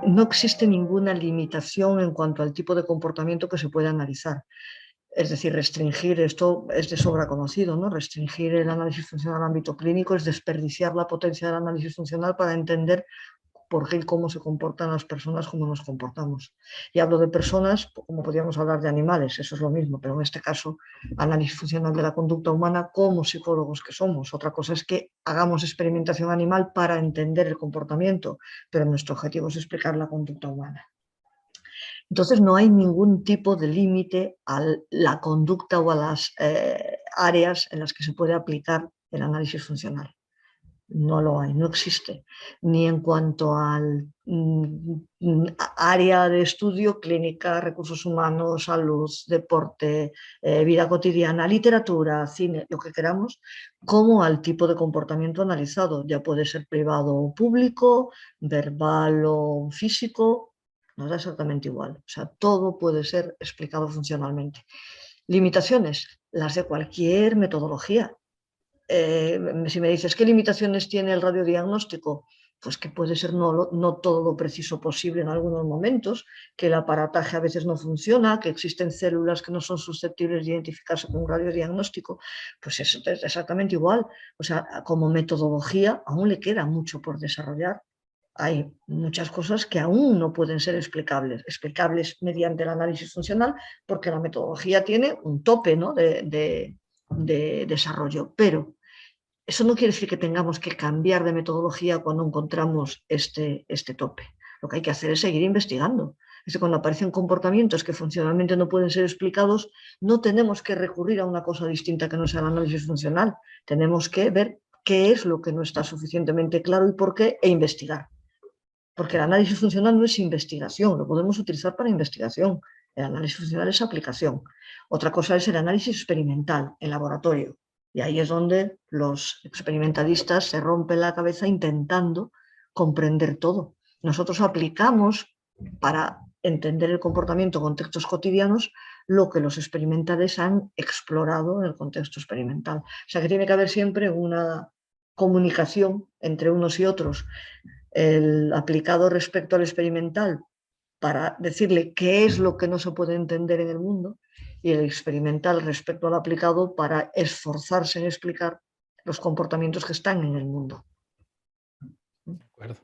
no existe ninguna limitación en cuanto al tipo de comportamiento que se puede analizar. Es decir, restringir, esto es de sobra conocido, ¿no? Restringir el análisis funcional al ámbito clínico es desperdiciar la potencia del análisis funcional para entender por qué y cómo se comportan las personas, cómo nos comportamos. Y hablo de personas, como podríamos hablar de animales, eso es lo mismo, pero en este caso, análisis funcional de la conducta humana como psicólogos que somos. Otra cosa es que hagamos experimentación animal para entender el comportamiento, pero nuestro objetivo es explicar la conducta humana. Entonces no hay ningún tipo de límite a la conducta o a las áreas en las que se puede aplicar el análisis funcional. No lo hay, no existe. Ni en cuanto al área de estudio, clínica, recursos humanos, salud, deporte, vida cotidiana, literatura, cine, lo que queramos, como al tipo de comportamiento analizado. Ya puede ser privado o público, verbal o físico, nos da exactamente igual. O sea, todo puede ser explicado funcionalmente. Limitaciones, las de cualquier metodología. Si me dices qué limitaciones tiene el radiodiagnóstico, pues que puede ser no todo lo preciso posible en algunos momentos, que el aparataje a veces no funciona, que existen células que no son susceptibles de identificarse con un radiodiagnóstico, pues eso es exactamente igual. O sea, como metodología aún le queda mucho por desarrollar. Hay muchas cosas que aún no pueden ser explicables mediante el análisis funcional, porque la metodología tiene un tope, ¿no?, de desarrollo, pero eso no quiere decir que tengamos que cambiar de metodología cuando encontramos este tope. Lo que hay que hacer es seguir investigando. Es que cuando aparecen comportamientos que funcionalmente no pueden ser explicados, no tenemos que recurrir a una cosa distinta que no sea el análisis funcional. Tenemos que ver qué es lo que no está suficientemente claro y por qué, e investigar. Porque el análisis funcional no es investigación, lo podemos utilizar para investigación. El análisis funcional es aplicación. Otra cosa es el análisis experimental, en laboratorio. Y ahí es donde los experimentalistas se rompen la cabeza intentando comprender todo. Nosotros aplicamos para entender el comportamiento en contextos cotidianos lo que los experimentales han explorado en el contexto experimental. O sea que tiene que haber siempre una comunicación entre unos y otros. El aplicado respecto al experimental para decirle qué es lo que no se puede entender en el mundo, y el experimental respecto al aplicado para esforzarse en explicar los comportamientos que están en el mundo. De acuerdo.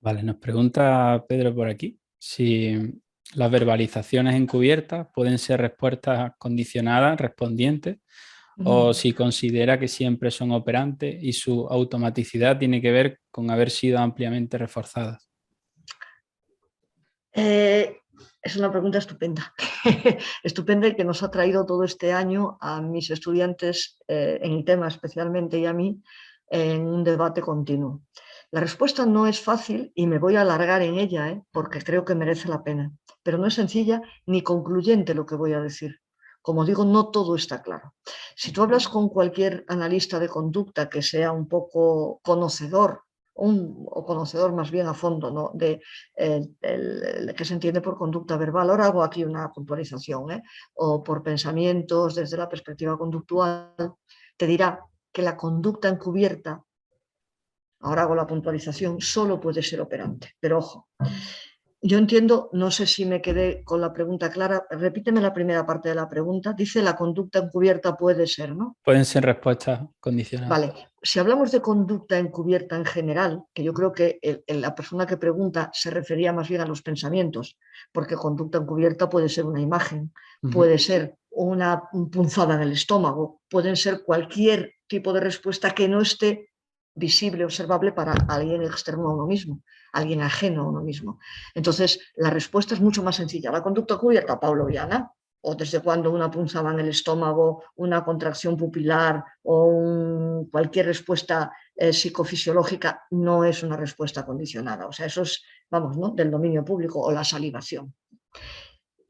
Vale, nos pregunta Pedro por aquí si las verbalizaciones encubiertas pueden ser respuestas condicionadas, respondientes, o si considera que siempre son operantes y su automaticidad tiene que ver con haber sido ampliamente reforzadas. Es una pregunta estupenda, estupenda, y que nos ha traído todo este año a mis estudiantes en el tema especialmente, y a mí, en un debate continuo. La respuesta no es fácil y me voy a alargar en ella, porque creo que merece la pena, pero no es sencilla ni concluyente lo que voy a decir. Como digo, no todo está claro. Si tú hablas con cualquier analista de conducta que sea un poco conocedor, o conocedor más bien a fondo, ¿no?, de que se entiende por conducta verbal. Ahora hago aquí una puntualización, o por pensamientos desde la perspectiva conductual, te dirá que la conducta encubierta, ahora hago la puntualización, solo puede ser operante. Pero ojo, yo entiendo, no sé si me quedé con la pregunta clara, repíteme la primera parte de la pregunta. Dice la conducta encubierta puede ser, ¿no? Pueden ser respuestas condicionadas. Vale, si hablamos de conducta encubierta en general, que yo creo que la persona que pregunta se refería más bien a los pensamientos, porque conducta encubierta puede ser una imagen, puede ser una punzada en el estómago, pueden ser cualquier tipo de respuesta que no esté visible, observable para alguien externo a uno mismo, alguien ajeno a uno mismo. Entonces, la respuesta es mucho más sencilla. La conducta encubierta, pavloviana, o desde cuando una punzada en el estómago, una contracción pupilar o cualquier respuesta psicofisiológica no es una respuesta condicionada. O sea, eso es, vamos, ¿no?, del dominio público, o la salivación.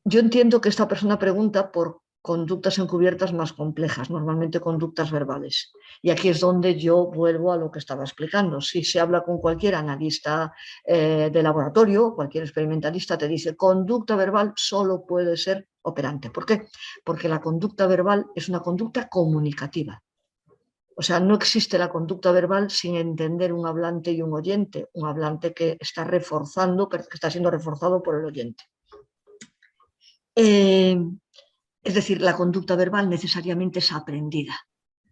Yo entiendo que esta persona pregunta por conductas encubiertas más complejas, normalmente conductas verbales. Y aquí es donde yo vuelvo a lo que estaba explicando. Si se habla con cualquier analista de laboratorio, cualquier experimentalista te dice conducta verbal solo puede ser operante. ¿Por qué? Porque la conducta verbal es una conducta comunicativa. O sea, no existe la conducta verbal sin entender un hablante y un oyente, un hablante que está reforzando, que está siendo reforzado por el oyente. Es decir, la conducta verbal necesariamente es aprendida.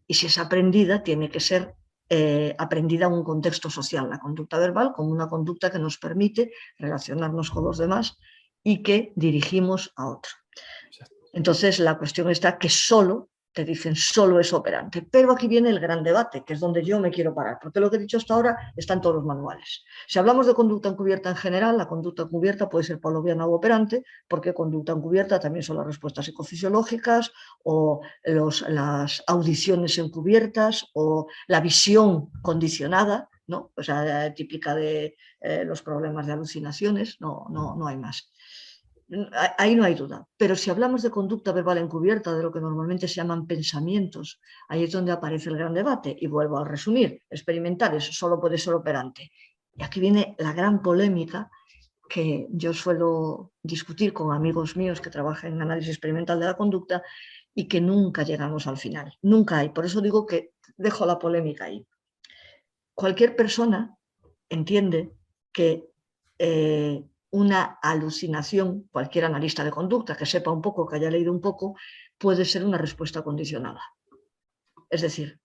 Y si es aprendida, tiene que ser aprendida en un contexto social. La conducta verbal como una conducta que nos permite relacionarnos con los demás y que dirigimos a otro. Entonces, la cuestión está que solo, te dicen, solo es operante. Pero aquí viene el gran debate, que es donde yo me quiero parar, porque lo que he dicho hasta ahora está en todos los manuales. Si hablamos de conducta encubierta en general, la conducta encubierta puede ser pavloviana o operante, porque conducta encubierta también son las respuestas psicofisiológicas o las audiciones encubiertas o la visión condicionada, ¿no? O sea, típica de los problemas de alucinaciones, no hay más. Ahí no hay duda. Pero si hablamos de conducta verbal encubierta, de lo que normalmente se llaman pensamientos, ahí es donde aparece el gran debate. Y vuelvo a resumir, experimentales solo puede ser operante. Y aquí viene la gran polémica que yo suelo discutir con amigos míos que trabajan en análisis experimental de la conducta y que nunca llegamos al final. Nunca hay. Por eso digo que dejo la polémica ahí. Cualquier persona entiende que una alucinación, cualquier analista de conducta que sepa un poco, que haya leído un poco, puede ser una respuesta condicionada. Es decir,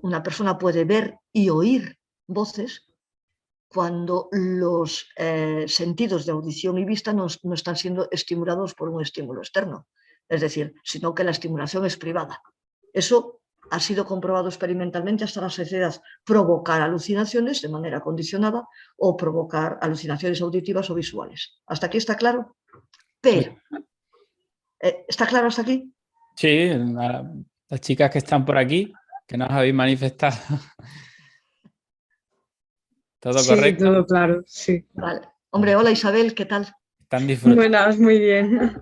una persona puede ver y oír voces cuando los sentidos de audición y vista no están siendo estimulados por un estímulo externo. Es decir, sino que la estimulación es privada. Eso ha sido comprobado experimentalmente hasta la saciedad, provocar alucinaciones de manera condicionada o provocar alucinaciones auditivas o visuales. ¿Hasta aquí está claro? Pero, ¿está claro hasta aquí? Sí, las chicas que están por aquí, que nos habéis manifestado. ¿Todo Sí, correcto? todo claro, sí. Vale. Hombre, hola Isabel, ¿qué tal? Están disfrutando. Buenas, muy bien.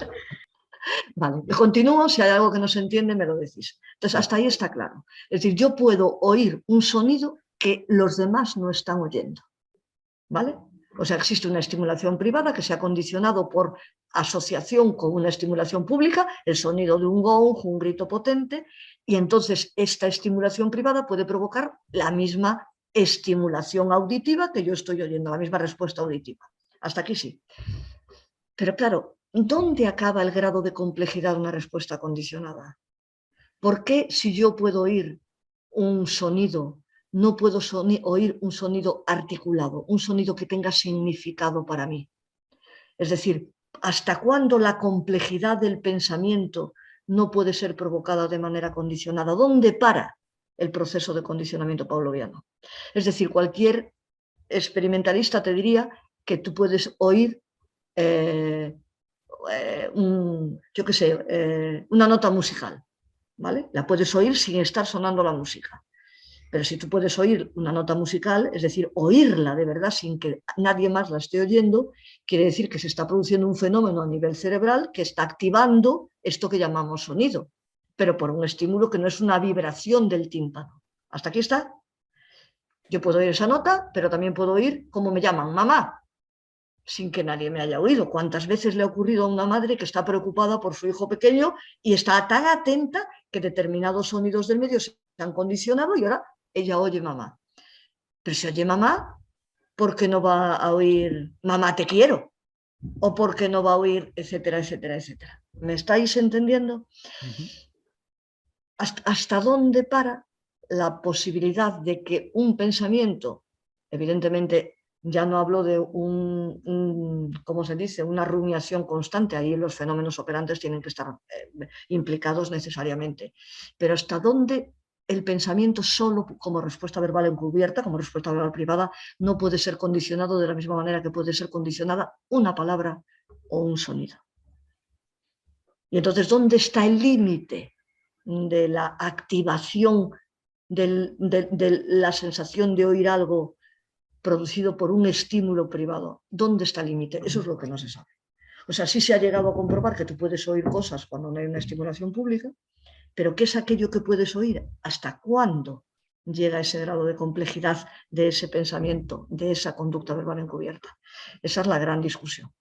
Vale, continúo, si hay algo que no se entiende me lo decís. Entonces, hasta ahí está claro. Es decir, yo puedo oír un sonido que los demás no están oyendo, ¿vale? O sea, existe una estimulación privada que se ha condicionado por asociación con una estimulación pública, el sonido de un gong, un grito potente, y entonces esta estimulación privada puede provocar la misma estimulación auditiva que yo estoy oyendo, la misma respuesta auditiva. Hasta aquí sí. Pero claro, ¿dónde acaba el grado de complejidad de una respuesta condicionada? ¿Por qué si yo puedo oír un sonido, no puedo oír un sonido articulado, un sonido que tenga significado para mí? Es decir, ¿hasta cuándo la complejidad del pensamiento no puede ser provocada de manera condicionada? ¿Dónde para el proceso de condicionamiento pavloviano? Es decir, cualquier experimentalista te diría que tú puedes oír yo qué sé, una nota musical, ¿vale? La puedes oír sin estar sonando la música. Pero si tú puedes oír una nota musical, es decir, oírla de verdad sin que nadie más la esté oyendo, quiere decir que se está produciendo un fenómeno a nivel cerebral que está activando esto que llamamos sonido, pero por un estímulo que no es una vibración del tímpano. ¿Hasta aquí está? Yo puedo oír esa nota, pero también puedo oír cómo me llaman mamá, sin que nadie me haya oído. ¿Cuántas veces le ha ocurrido a una madre que está preocupada por su hijo pequeño y está tan atenta que determinados sonidos del medio se han condicionado y ahora ella oye mamá? Pero si oye mamá, ¿por qué no va a oír mamá te quiero? ¿O por qué no va a oír etcétera, etcétera, etcétera? ¿Me estáis entendiendo? ¿Hasta dónde para la posibilidad de que un pensamiento, evidentemente ya no hablo de ¿cómo se dice?, una rumiación constante, ahí los fenómenos operantes tienen que estar implicados necesariamente, pero hasta dónde el pensamiento solo como respuesta verbal encubierta, como respuesta verbal privada, no puede ser condicionado de la misma manera que puede ser condicionada una palabra o un sonido? Y entonces, ¿dónde está el límite de la activación de la sensación de oír algo producido por un estímulo privado? ¿Dónde está el límite? Eso es lo que no se sabe. O sea, sí se ha llegado a comprobar que tú puedes oír cosas cuando no hay una estimulación pública, pero ¿qué es aquello que puedes oír? ¿Hasta cuándo llega ese grado de complejidad de ese pensamiento, de esa conducta verbal encubierta? Esa es la gran discusión,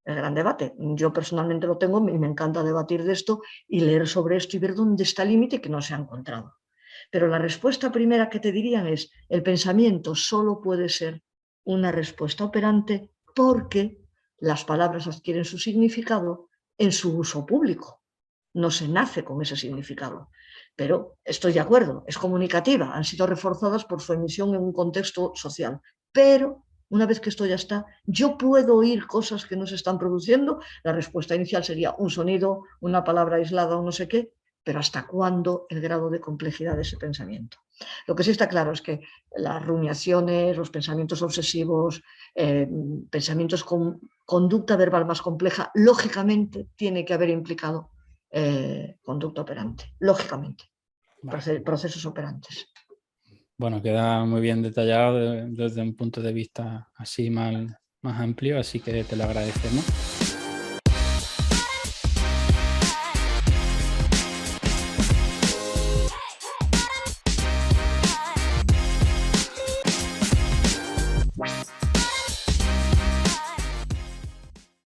el gran debate. Yo personalmente lo tengo y me encanta debatir de esto y leer sobre esto y ver dónde está el límite que no se ha encontrado. Pero la respuesta primera que te dirían es: el pensamiento solo puede ser una respuesta operante porque las palabras adquieren su significado en su uso público. No se nace con ese significado. Pero estoy de acuerdo, es comunicativa, han sido reforzadas por su emisión en un contexto social. Pero una vez que esto ya está, yo puedo oír cosas que no se están produciendo. La respuesta inicial sería un sonido, una palabra aislada o no sé qué, pero ¿hasta cuándo el grado de complejidad de ese pensamiento? Lo que sí está claro es que las rumiaciones, los pensamientos obsesivos, pensamientos con conducta verbal más compleja, lógicamente tiene que haber implicado conducta operante, lógicamente, Vale. procesos operantes. Bueno, queda muy bien detallado desde un punto de vista así más amplio, así que te lo agradecemos.